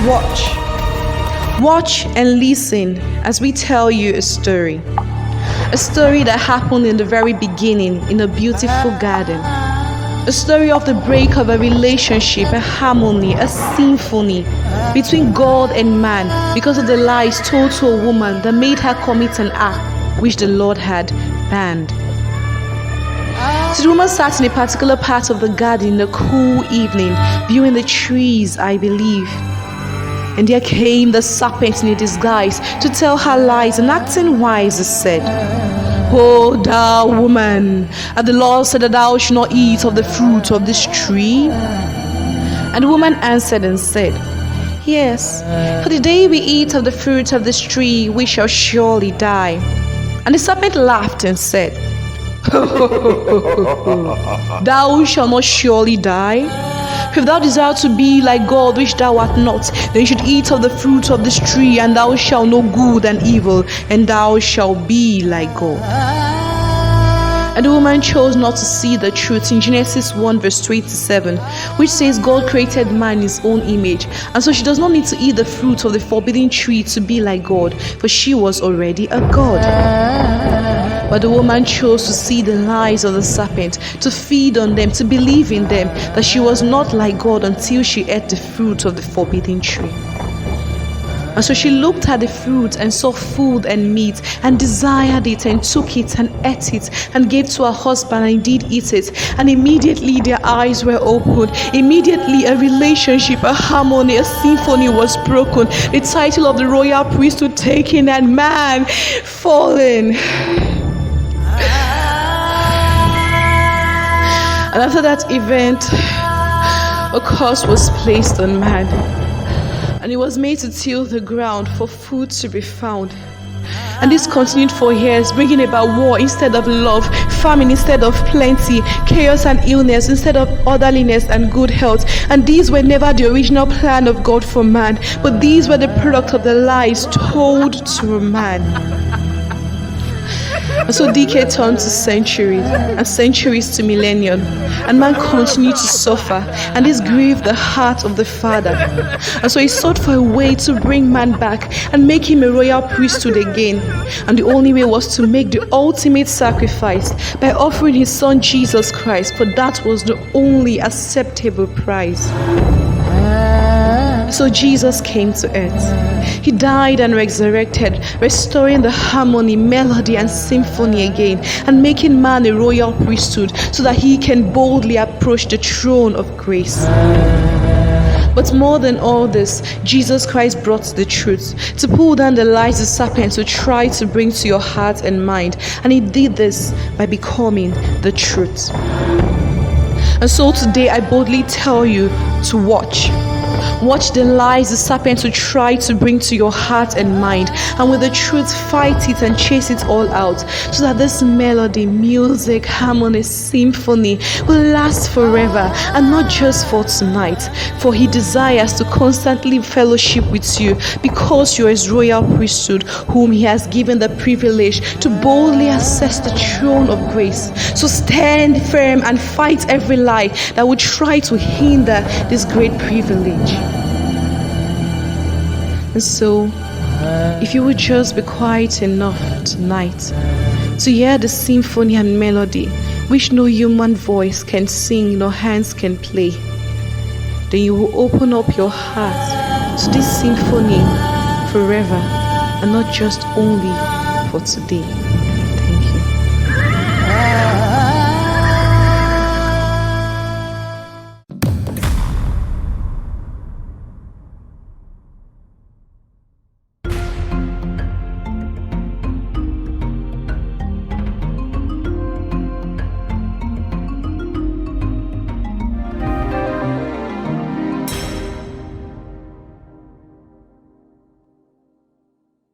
Watch. Watch and listen as we tell you a story. A story that happened in the very beginning in a beautiful garden. A story of the break of a relationship, a harmony, a symphony between God and man because of the lies told to a woman that made her commit an act which the Lord had banned. So the woman sat in a particular part of the garden in the cool evening, viewing the trees, I believe. And there came the serpent in a disguise to tell her lies, and acting wise, he said, "O thou woman, hath the Lord said that thou shalt not eat of the fruit of this tree?" And the woman answered and said, "Yes, for the day we eat of the fruit of this tree, we shall surely die." And the serpent laughed and said, "Thou shalt not surely die. If thou desire to be like God, which thou art not, then you should eat of the fruit of this tree, and thou shalt know good and evil, and thou shalt be like God." And the woman chose not to see the truth in Genesis 1 verse 27, which says God created man in his own image, and so she does not need to eat the fruit of the forbidden tree to be like God, for she was already a God. But the woman chose to see the lies of the serpent, to feed on them, to believe in them, that she was not like God until she ate the fruit of the forbidden tree. And so she looked at the fruit and saw food and meat, and desired it, and took it and ate it, and gave to her husband, and did eat it. And immediately their eyes were opened. Immediately a relationship, a harmony, a symphony was broken. The title of the royal priesthood taken, and man fallen. And after that event, a curse was placed on man, and he was made to till the ground for food to be found. And this continued for years, bringing about war instead of love, famine instead of plenty, chaos and illness instead of orderliness and good health. And these were never the original plan of God for man, but these were the product of the lies told to a man. And so decade turned to centuries, and centuries to millennium, and man continued to suffer, and this grieved the heart of the Father. And so he sought for a way to bring man back and make him a royal priesthood again. And the only way was to make the ultimate sacrifice by offering his son Jesus Christ, for that was the only acceptable price. So Jesus came to earth. He died and resurrected, restoring the harmony, melody, and symphony again, and making man a royal priesthood so that he can boldly approach the throne of grace. But more than all this, Jesus Christ brought the truth to pull down the lies the serpent to try to bring to your heart and mind, and he did this by becoming the truth. And so today I boldly tell you to watch. Watch the lies the serpent will try to bring to your heart and mind, and with the truth fight it and chase it all out, so that this melody, music, harmony, symphony will last forever, and not just for tonight, for he desires to constantly fellowship with you because you are his royal priesthood, whom he has given the privilege to boldly access the throne of grace. So stand firm and fight every lie that would try to hinder this great privilege. And so, if you would just be quiet enough tonight to hear the symphony and melody which no human voice can sing, no hands can play, then you will open up your heart to this symphony forever, and not just only for today.